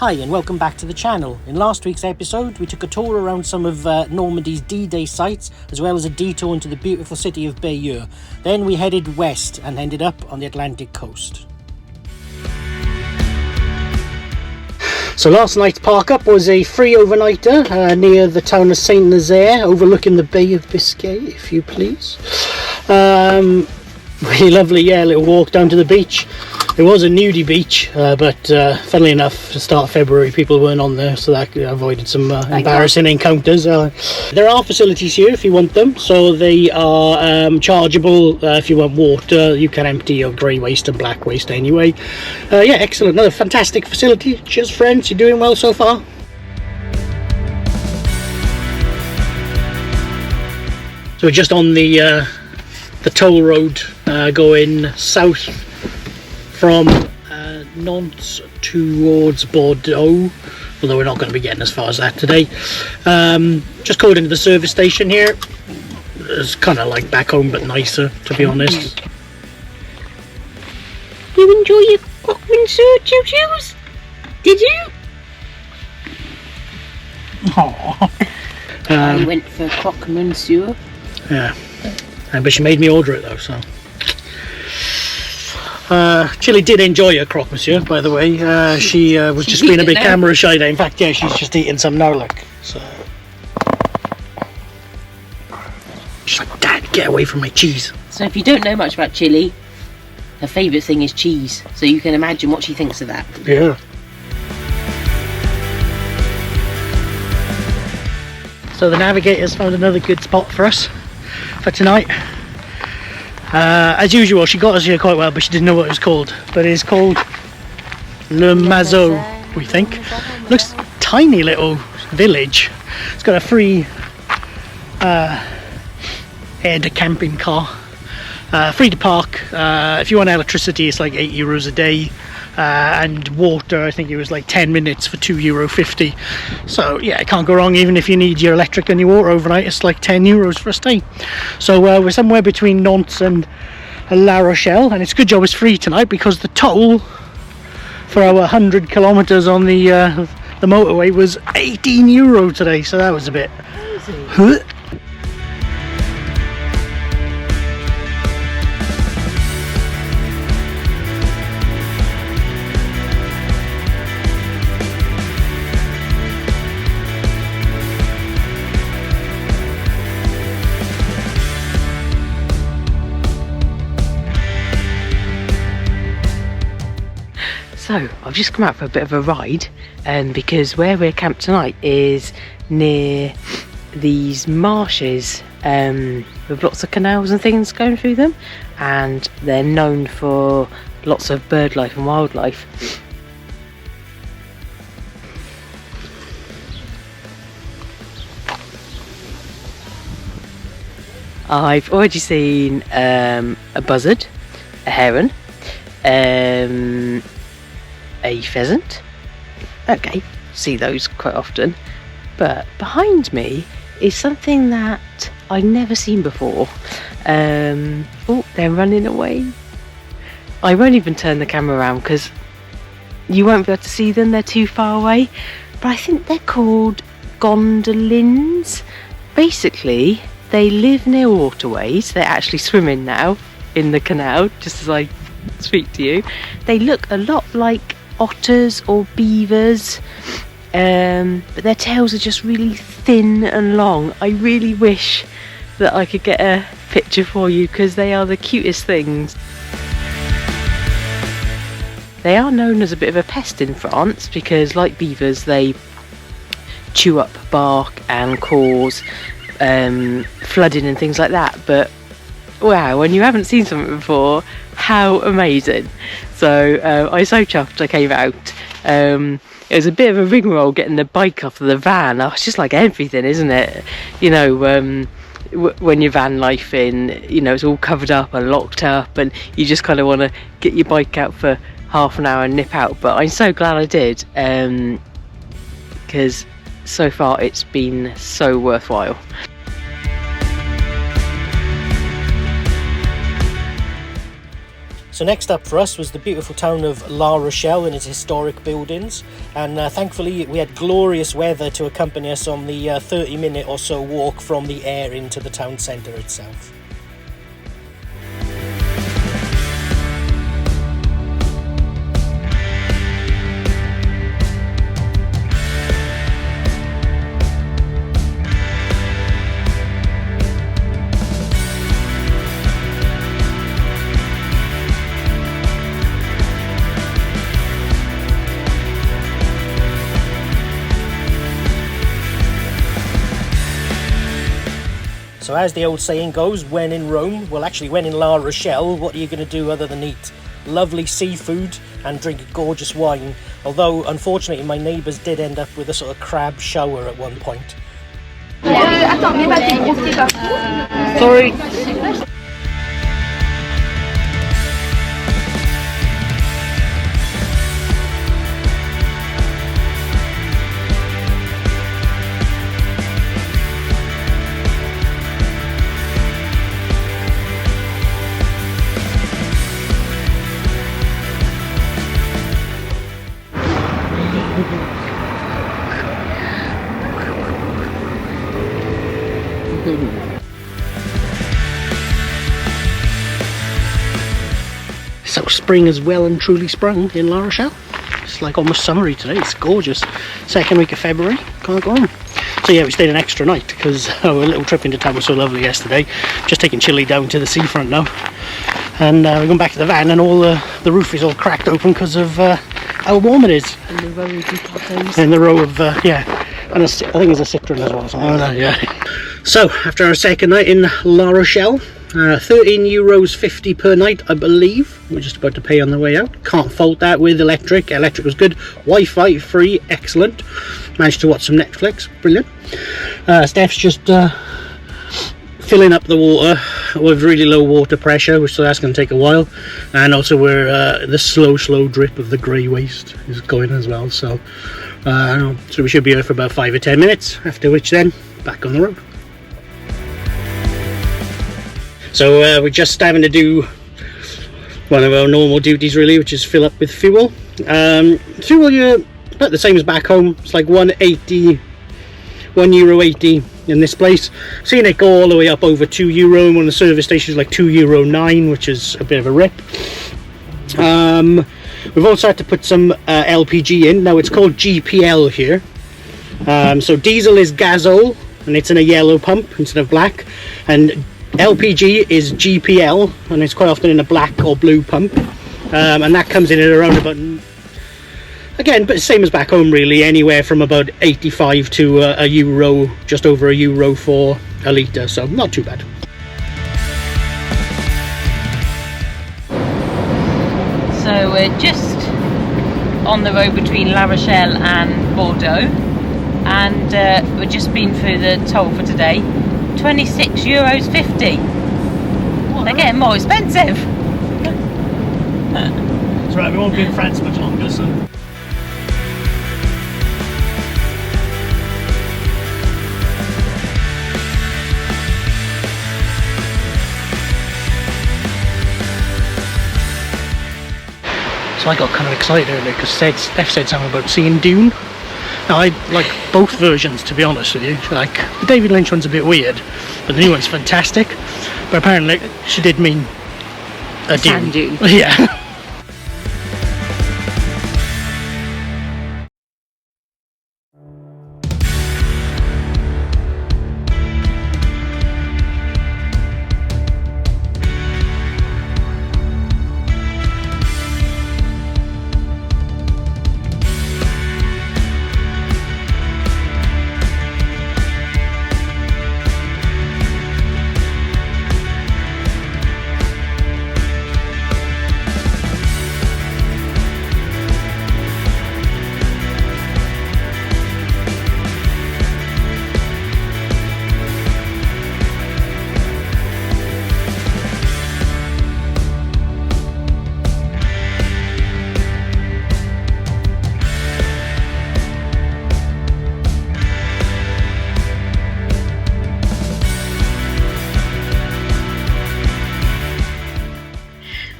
Hi and welcome back to the channel. In last week's episode we took a tour around some of Normandy's D-Day sites as well as a detour into the beautiful city of Bayeux. Then we headed west and ended up on the Atlantic coast. So last night's park up was a free overnighter near the town of Saint Nazaire, overlooking the Bay of Biscay, if you please. Really lovely, yeah, little walk down to the beach. It was a nudie beach, but funnily enough, to start February, people weren't on there, so that avoided some embarrassing encounters. There are facilities here if you want them, so they are chargeable. If you want water, you can empty your grey waste and black waste anyway. Yeah, excellent. Another fantastic facility. Cheers, friends. You're doing well so far. So we're just on the toll road going south from Nantes towards Bordeaux, although we're not going to be getting as far as that today. Just called into the service station here. It's kind of like back home but nicer, to be honest. You enjoy your croque monsieur choo-choos? Did you? I went for croque monsieur. Yeah, but she made me order it though, so. Chili did enjoy her croque monsieur, by the way. She was just being a bit camera shy there. In fact, yeah, she's just eating some now, look. So she's like, Dad, get away from my cheese. So if you don't know much about Chili, her favourite thing is cheese. So you can imagine what she thinks of that. Yeah. So the navigator's found another good spot for us for tonight. As usual, she got us here quite well, but she didn't know what it was called. But it is called Le Mazo, we think. Looks tiny little village. It's got a free air-de-camping car. Free to park. If you want electricity, it's like €8 a day. And water, I think it was like 10 minutes for €2.50. So yeah, it can't go wrong. Even if you need your electric and your water overnight, it's like €10 for a stay. So we're somewhere between Nantes and La Rochelle, and it's a good job it's free tonight because the toll for our 100 kilometers on the motorway was €18 today, so that was a bit So I've just come out for a bit of a ride because where we're camped tonight is near these marshes with lots of canals and things going through them, and they're known for lots of bird life and wildlife. I've already seen a buzzard, a heron, a pheasant. Okay, see those quite often. But behind me is something that I've never seen before. Oh, they're running away. I won't even turn the camera around because you won't be able to see them, they're too far away. But I think they're called gondolins. Basically, they live near waterways. They're actually swimming now in the canal, just as I speak to you. They look a lot like otters or beavers, but their tails are just really thin and long. I really wish that I could get a picture for you because they are the cutest things. They are known as a bit of a pest in France because, like beavers, they chew up bark and cause flooding and things like that. But wow, when you haven't seen something before, how amazing. So I was so chuffed I came out. It was a bit of a rigmarole getting the bike off of the van. Oh, it's just like everything, isn't it? You know, when you're van lifing, you know, it's all covered up and locked up and you just kind of want to get your bike out for half an hour and nip out. But I'm so glad I did, because so far it's been so worthwhile. So next up for us was the beautiful town of La Rochelle and its historic buildings, and thankfully we had glorious weather to accompany us on the 30-minute or so walk from the air into the town centre itself. So as the old saying goes, when in Rome, well actually when in La Rochelle, what are you going to do other than eat lovely seafood and drink gorgeous wine? Although unfortunately my neighbours did end up with a sort of crab shower at one point. Sorry. So spring has well and truly sprung in La Rochelle. It's like almost summery today. It's gorgeous. Second week of February. Can't go on. So yeah, we stayed an extra night because our little trip into town was so lovely yesterday. Just taking Chilly down to the seafront now, and we're going back to the van, and all the roof is all cracked open because of how warm it is. And the row of potatoes. In the row of yeah, and I think there's a citron as well. Oh no, yeah. So after our second night in La Rochelle, €13.50 per night, I believe. We're just about to pay on the way out. Can't fault that with electric. Electric was good. Wi-Fi free, excellent. Managed to watch some Netflix, brilliant. Steph's just filling up the water with really low water pressure, so that's going to take a while. And also we're the slow drip of the grey waste is going as well. So we should be here for about 5 or 10 minutes. After which then back on the road. So we're just having to do one of our normal duties really, which is fill up with fuel. Fuel, you're about the same as back home. It's like €1.80 in this place. Seen it go all the way up over €2, and on the service station is like €2.09, which is a bit of a rip. We've also had to put some LPG in. Now it's called GPL here. So diesel is gasol, and it's in a yellow pump instead of black, and LPG is GPL, and it's quite often in a black or blue pump, and that comes in at around about, again, but same as back home really, anywhere from about 85 to a euro, just over a euro for a litre, so not too bad. So we're just on the road between La Rochelle and Bordeaux, and we've just been through the toll for today. €26.50. They're getting more expensive. That's right, we won't be in France much longer, so. So I got kind of excited earlier because Steph said something about seeing Dune. Now I like both versions, to be honest with you. Like the David Lynch one's a bit weird, but the new one's fantastic. But apparently she did mean a Dune. Sand dune. Yeah.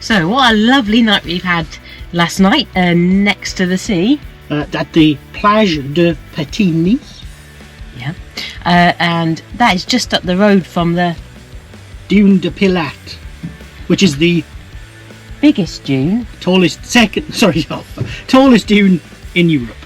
So what a lovely night we've had last night next to the sea. At the Plage de Pyrenees. Yeah. And that is just up the road from the Dune de Pilat, which is the biggest dune. tallest dune in Europe.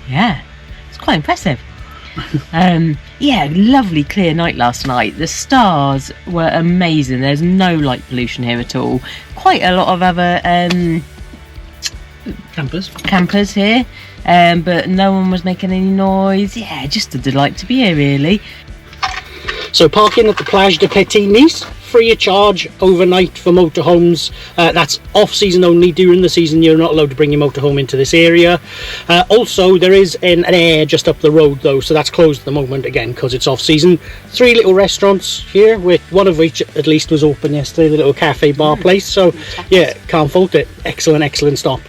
Yeah, it's quite impressive. Yeah, lovely clear night last night. The stars were amazing. There's no light pollution here at all. Quite a lot of other campers here, but no one was making any noise. Yeah, just a delight to be here, really. So parking at the Plage de Pyrenees, free of charge overnight for motorhomes. That's off season only. During the season you're not allowed to bring your motorhome into this area. Also there is an air just up the road though, so that's closed at the moment again because it's off season. 3 little restaurants here, with one of which at least was open yesterday, the little cafe bar place, so yeah, can't fault it. Excellent stop.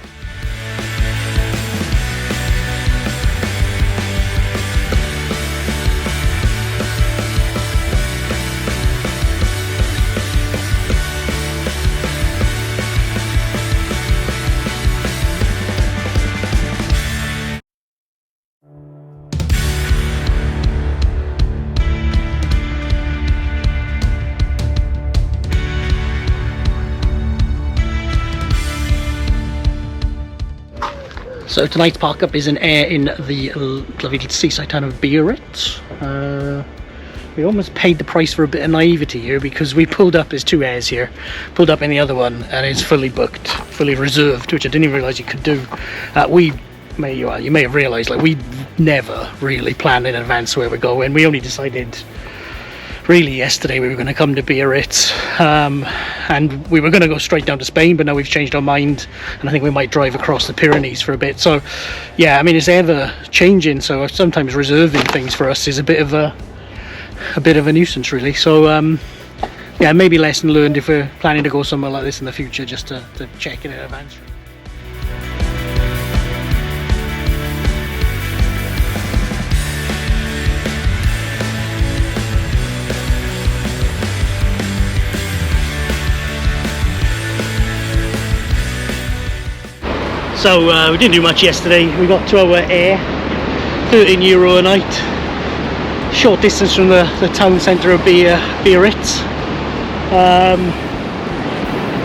So tonight's park up is an air in the lovely seaside town of Biarritz. We almost paid the price for a bit of naivety here because we pulled up, there's 2 airs here, pulled up in the other one and it's fully booked, fully reserved, which I didn't even realise you could do. You may have realised, like, we never really planned in advance where we're going. We only decided really yesterday we were going to come to Biarritz, and we were going to go straight down to Spain, but now we've changed our mind and I think we might drive across the Pyrenees for a bit. So yeah, I mean, it's ever changing, so sometimes reserving things for us is a bit of a nuisance really. So yeah, maybe lesson learned if we're planning to go somewhere like this in the future, just to check in advance. So we didn't do much yesterday. We got to our air, €13 a night, short distance from the town centre of Biarritz.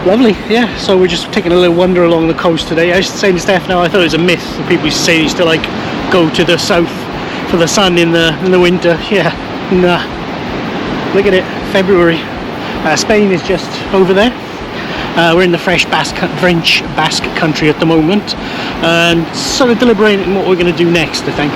Lovely, yeah. So we're just taking a little wander along the coast today. I was saying to Steph now, I thought it was a myth that people used to say they used to like go to the south for the sun in the winter. Yeah, nah. Look at it, February. Spain is just over there. We're in the French Basque country at the moment, and sort of deliberating what we're going to do next, I think.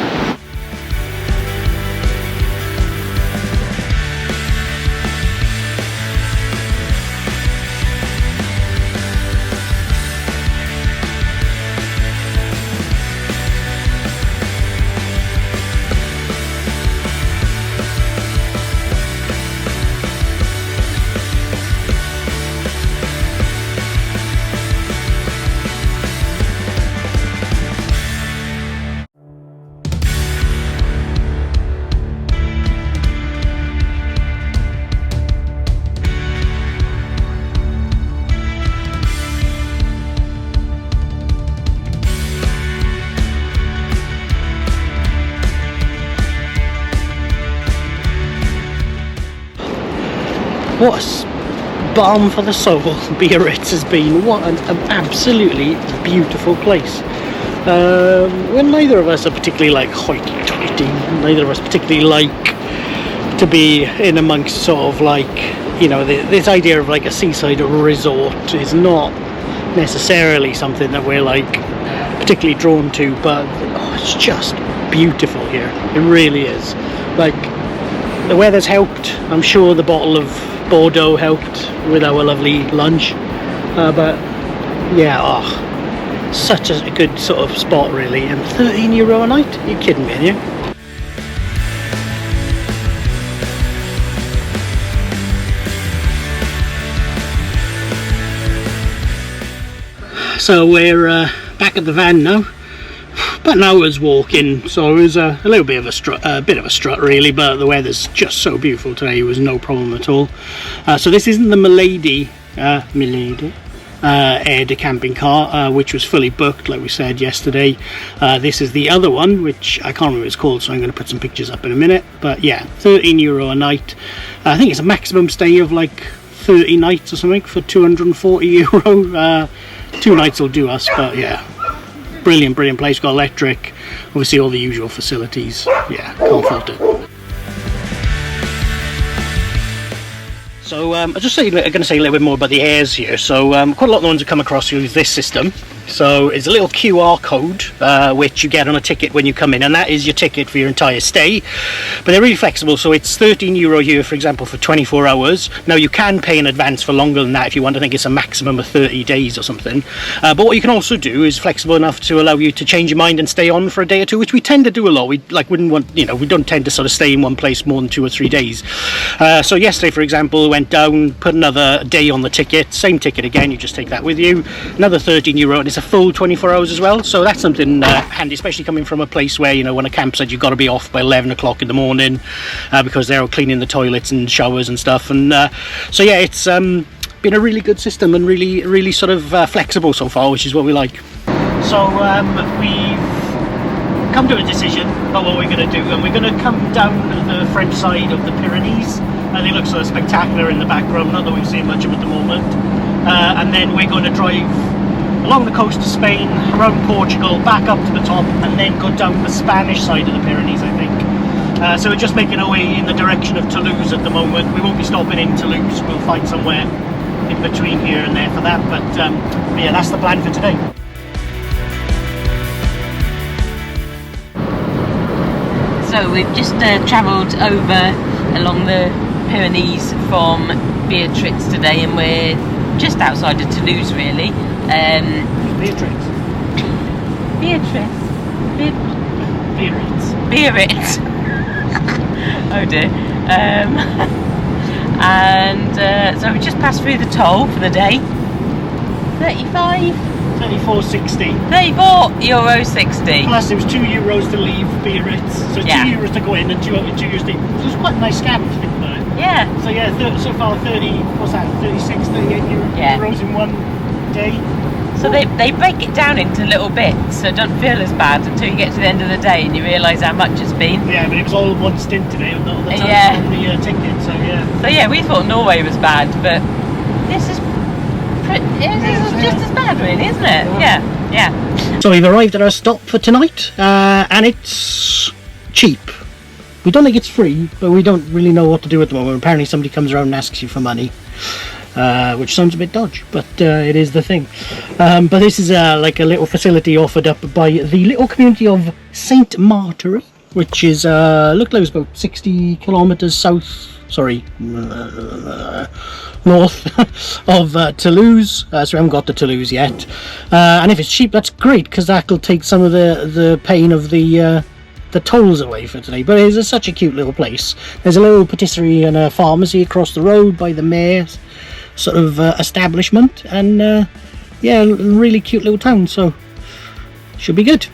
What a balm for the soul Biarritz has been. What an absolutely beautiful place. Well, neither of us are particularly like hoity-toity. Neither of us particularly like to be in amongst sort of like, you know, this idea of like a seaside resort is not necessarily something that we're like particularly drawn to, but it's just beautiful here. It really is. Like, the weather's helped. I'm sure the bottle of Bordeaux helped with our lovely lunch, but yeah, such a good sort of spot really. And €13 a night? Are you kidding me, are you? So we're back at the van now. About an hour's walking, so it was a little bit of a strut, really, but the weather's just so beautiful today. It was no problem at all. So this isn't the Milady aired a camping car, which was fully booked, like we said yesterday. This is the other one, which I can't remember what it's called, so I'm going to put some pictures up in a minute. But yeah, €13 a night. I think it's a maximum stay of like 30 nights or something for €240. 2 nights will do us, but yeah, brilliant place. Got electric, obviously all the usual facilities. Yeah, can't fault it. So I'm just going to say a little bit more about the airs here. So quite a lot of the ones that come across use this system. So it's a little QR code which you get on a ticket when you come in, and that is your ticket for your entire stay. But they're really flexible, so it's €13 here, for example, for 24 hours. Now you can pay in advance for longer than that if you want. I think it's a maximum of 30 days or something. But what you can also do is flexible enough to allow you to change your mind and stay on for a day or two, which we tend to do a lot. We wouldn't want, we don't tend to sort of stay in one place more than 2 or 3 days. So yesterday, for example, went down, put another day on the ticket, same ticket again, you just take that with you, another €13, and it's a full 24 hours as well. So that's something handy, especially coming from a place where, when a campsite you've got to be off by 11 o'clock in the morning because they're all cleaning the toilets and showers and stuff. And so yeah, it's been a really good system and really sort of flexible so far, which is what we like. So we've come to a decision about what we're going to do, and we're going to come down the French side of the Pyrenees. They look sort of spectacular in the background, not that we've seen much of at the moment. And then we're going to drive along the coast of Spain, around Portugal, back up to the top, and then go down the Spanish side of the Pyrenees, I think. So we're just making our way in the direction of Toulouse at the moment. We won't be stopping in Toulouse, we'll find somewhere in between here and there for that, but yeah, that's the plan for today. So we've just travelled over along the Pyrenees from Biarritz today, and we're just outside of Toulouse, really. Biarritz. Oh dear. And so we just passed through the toll for the day. 34.60. €34.60. Plus it was €2 to leave Biarritz, so €2 to go in and €2 to leave. So it's quite a nice scam if you think about it. Yeah. So yeah, so far 36, 38 euros in one day. So they break it down into little bits, so don't feel as bad until you get to the end of the day and you realise how much it's been. Yeah, but it was all one stint today on the time on the ticket, so yeah. So yeah, we thought Norway was bad, but this is just as bad, really, isn't it? Yeah. So we've arrived at our stop for tonight, and it's cheap. We don't think it's free, but we don't really know what to do at the moment. Apparently somebody comes around and asks you for money, which sounds a bit dodgy, but it is the thing. But this is like a little facility offered up by the little community of Saint Martyr, which is looked like it was about 60 kilometers north of Toulouse. So we haven't got to Toulouse yet, and if it's cheap, that's great, because that'll take some of the pain of the tolls away for today. But it's such a cute little place. There's a little patisserie and a pharmacy across the road by the mayor's sort of establishment, and yeah, really cute little town, so should be good.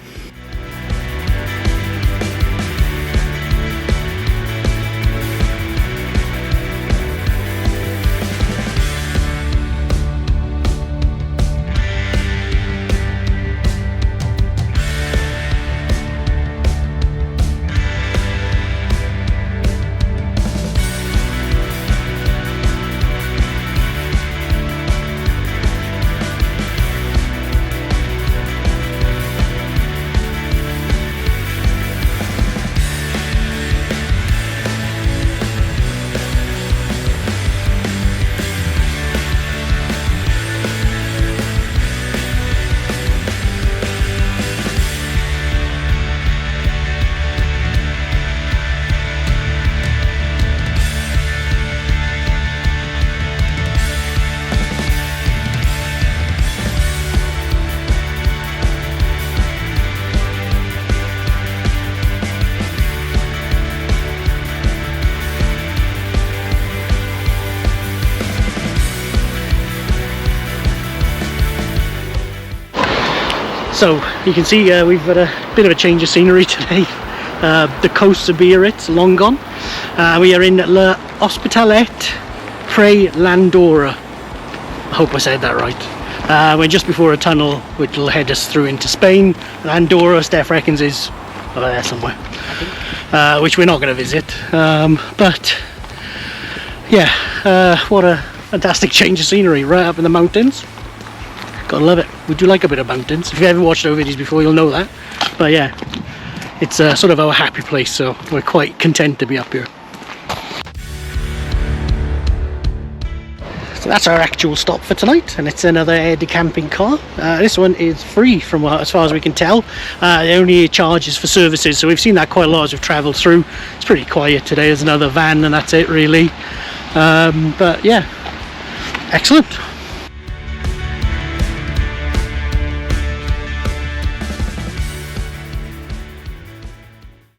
So you can see we've had a bit of a change of scenery today. The coasts of Biarritz, long gone. We are in La Hospitalet Pre Landora. I hope I said that right. We're just before a tunnel which will head us through into Spain, and Andorra, Steph reckons, is over there somewhere, which we're not going to visit, but yeah, what a fantastic change of scenery right up in the mountains. Gotta love it. We do like a bit of mountains. If you've ever watched our videos before, you'll know that. But yeah, it's sort of our happy place, so we're quite content to be up here. So that's our actual stop for tonight, and it's another aide de camping car. This one is free from as far as we can tell. It only charges for services, so we've seen that quite a lot as we've travelled through. It's pretty quiet today. There's another van and that's it really. But yeah, excellent.